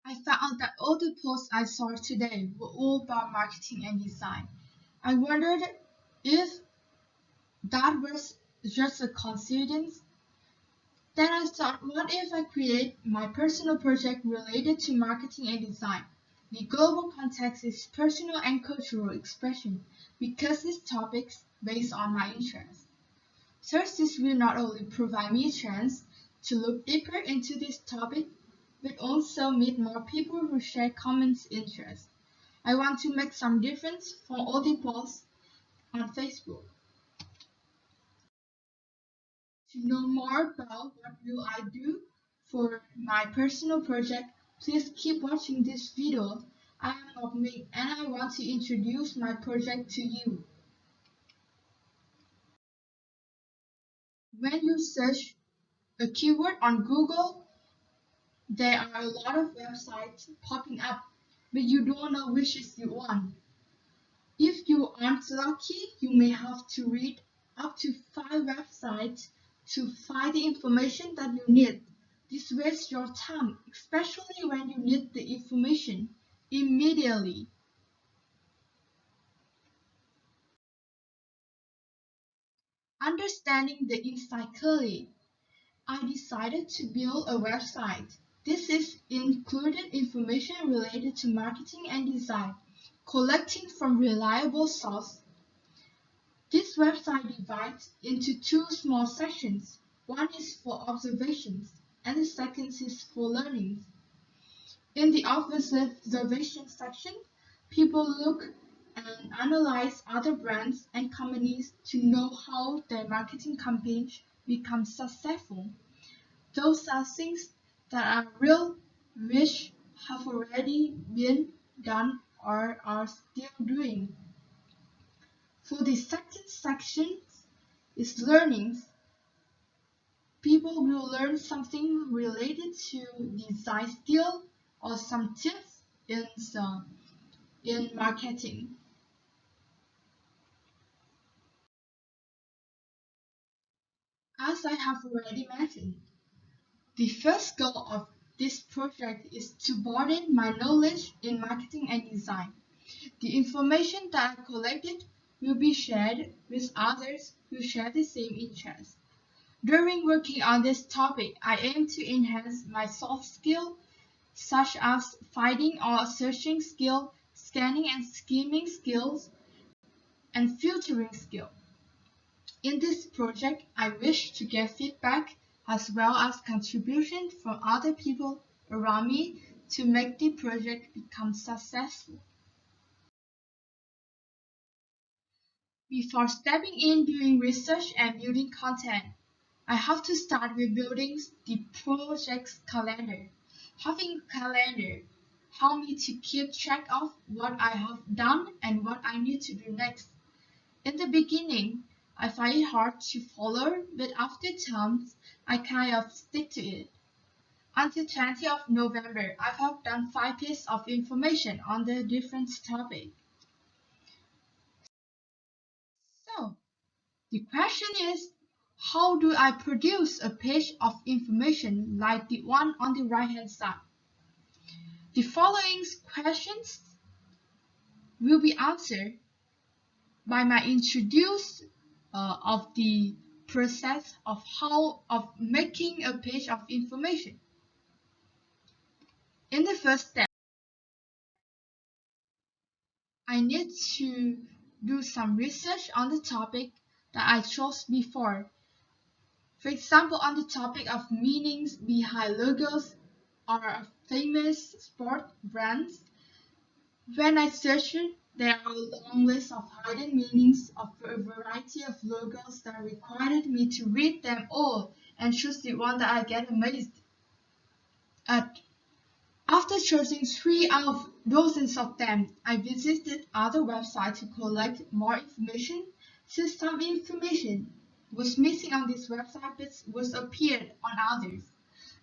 I found that all the posts I saw today were all about marketing and design. I wondered if that was just a coincidence. Then I thought, what if I create my personal project related to marketing and design? The global context is personal and cultural expression because these topics based on my interests. Thus, this will not only provide me a chance to look deeper into this topic, but also meet more people who share common interests. I want to make some difference for all the posts on Facebook. To know more about what will I do for my personal project, please keep watching this video. I am Ngọc Minh and I want to introduce my project to you. When you search a keyword on Google, there are a lot of websites popping up, but you don't know which is the one. If you aren't lucky, you may have to read up to 5 websites to find the information that you need. This wastes your time, especially when you need the information immediately. Understanding the inside clearly, I decided to build a website. This is included information related to marketing and design, collecting from reliable sources. This website divides into 2 small sections. One is for observations, and the second is for learning. In the observation section, people look and analyze other brands and companies to know how their marketing campaigns become successful. Those are things that are real, which have already been done or are still doing. For the second section is learnings. People will learn something related to design skill or some tips in marketing. As I have already mentioned, the first goal of this project is to broaden my knowledge in marketing and design. The information that I collected will be shared with others who share the same interests. During working on this topic, I aim to enhance my soft skills such as finding or searching skill, scanning and skimming skills, and filtering skill. In this project, I wish to get feedback as well as contribution from other people around me to make the project become successful. Before stepping in doing research and building content, I have to start with building the project's calendar. Having a calendar helps me to keep track of what I have done and what I need to do next. In the beginning, I find it hard to follow, but after time, I kind of stick to it. Until 20th of November, I have done 5 pieces of information on the different topic. So, the question is, how do I produce a page of information like the one on the right hand side? The following questions will be answered by my introduce of the process of making a page of information. In the first step, I need to do some research on the topic that I chose before. For example, on the topic of meanings behind logos or famous sport brands. When I searched, there are a long list of hidden meanings of a variety of logos that required me to read them all and choose the one that I get amazed at. After choosing 3 out of dozens of them, I visited other websites to collect more information, since some information was missing on this website but was appeared on others.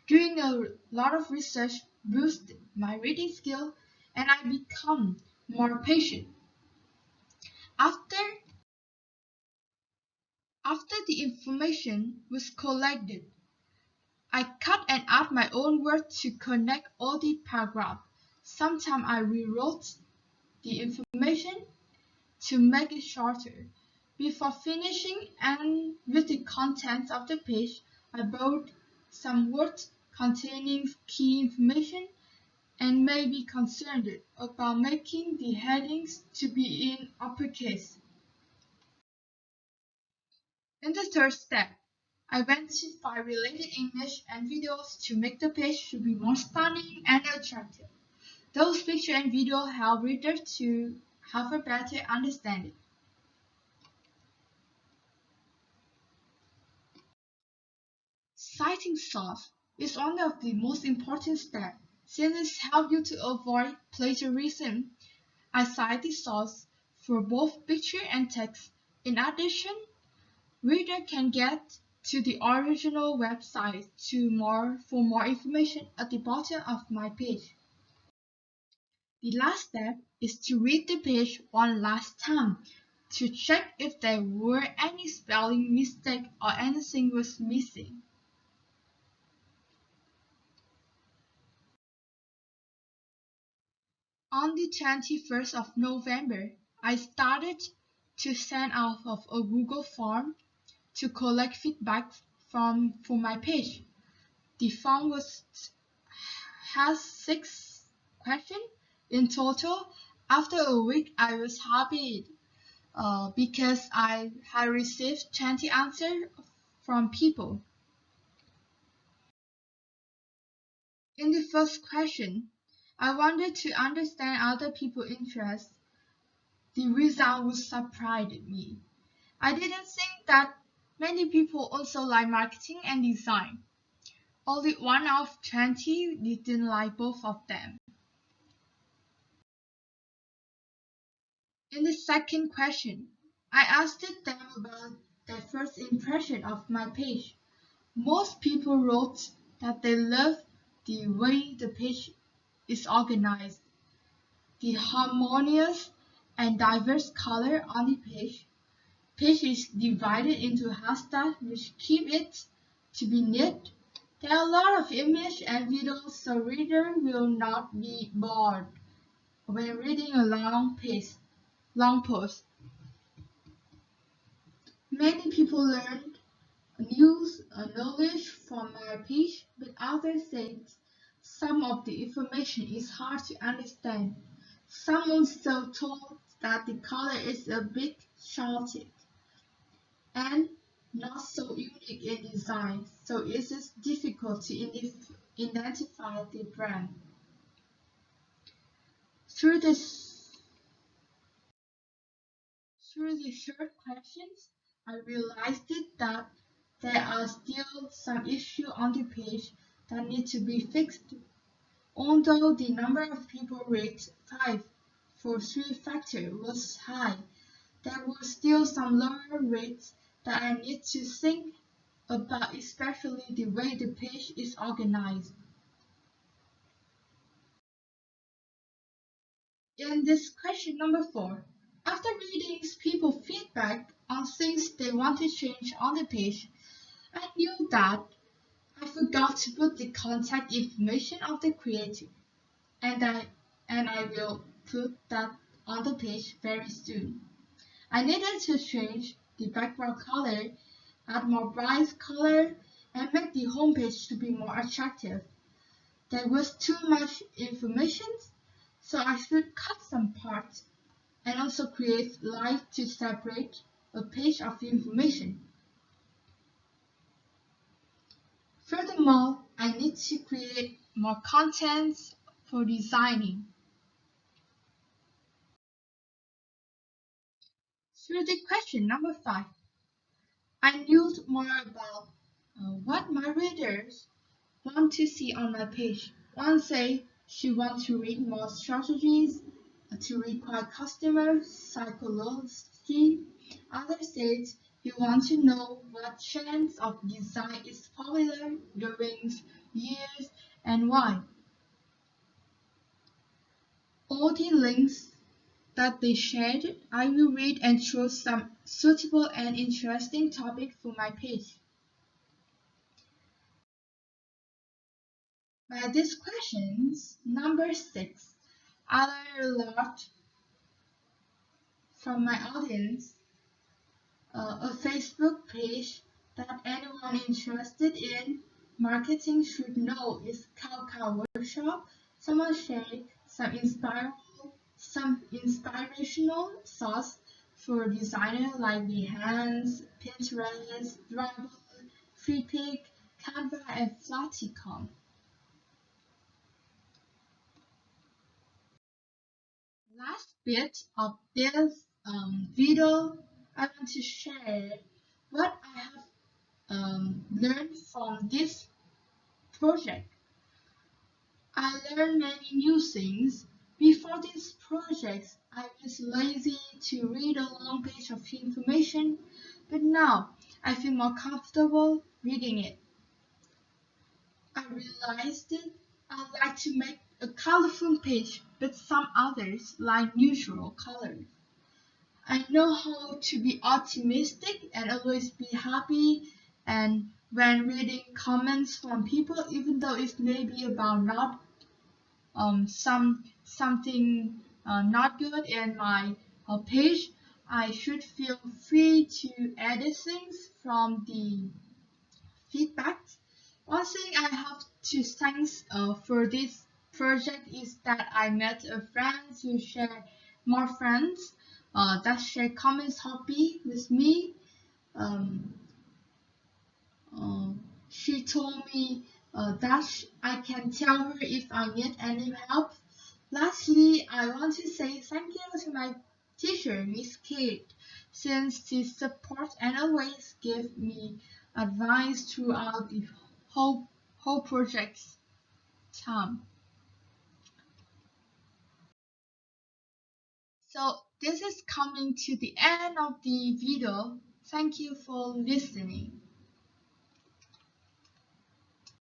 Doing a lot of research boosted my reading skill and I become more patient. After, after the information was collected, I cut and add my own words to connect all the paragraphs. Sometimes I rewrote the information to make it shorter. Before finishing and with the contents of the page, I wrote some words containing key information and may be concerned about making the headings to be in uppercase. In the third step, I went to find related images and videos to make the page to be more stunning and attractive. Those pictures and videos help readers to have a better understanding. Citing source is one of the most important steps since it helps you to avoid plagiarism. I cite the source for both picture and text. In addition, reader can get to the original website for more information at the bottom of my page. The last step is to read the page one last time to check if there were any spelling mistakes or anything was missing. On the 21st of November, I started to send out of a Google form to collect feedback for my page. The form has 6 questions in total. After a week, I was happy because I had received 20 answers from people. In the first question, I wanted to understand other people's interests. The result was surprised me. I didn't think that many people also like marketing and design. Only 1 out of 20 didn't like both of them. In the second question, I asked them about their first impression of my page. Most people wrote that they love the way the page is organized, the harmonious and diverse color on the page. Page is divided into hashtags which keep it to be neat. There are a lot of images and videos so reader will not be bored when reading a long post. Many people learned news knowledge from my page, but others said some of the information is hard to understand. Some also told that the color is a bit shouted and not so unique in design, so it is difficult to identify the brand. Through the third questions, I realized that there are still some issues on the page that need to be fixed. Although the number of people rated 5 for 3 factors was high, there were still some lower rates that I need to think about, especially the way the page is organized. In this question number 4, after reading people's feedback on things they want to change on the page, I knew that I forgot to put the contact information of the creator, and I will put that on the page very soon. I needed to change the background color, add more bright color, and make the homepage to be more attractive. There was too much information, so I should cut some parts and also create lines to separate a page of information. Furthermore, I need to create more content for designing. Through the question number 5, I knew more about what my readers want to see on my page. One say she wants to read more strategies to require customer psychology. Others said you want to know what trends of design is popular during years and why. All the links that they shared, I will read and choose some suitable and interesting topic for my page. By these questions, number 6, I learned a lot from my audience. A Facebook page that anyone interested in marketing should know is Cow Workshop. Someone shared some inspirational thoughts for designers like Behance, Pinterest, Dribbble, Freepik, Canva, and Flaticon. Last bit of this video, I want to share what I have learned from this project. I learned many new things. Before this project, I was lazy to read a long page of information, but now I feel more comfortable reading it. I realized that I like to make a colorful page, but some others like neutral colors. I know how to be optimistic and always be happy, and when reading comments from people, even though it may be about not something not good in my page, I should feel free to edit things from the feedback. One thing I have to thank for this project is that I met a friend who share more friends that share common hobby with me. Um, uh, she told me that I can tell her if I need any help. Lastly, I want to say thank you to my teacher, Miss Kate, since she supports and always give me advice throughout the whole project's time. So this is coming to the end of the video. Thank you for listening.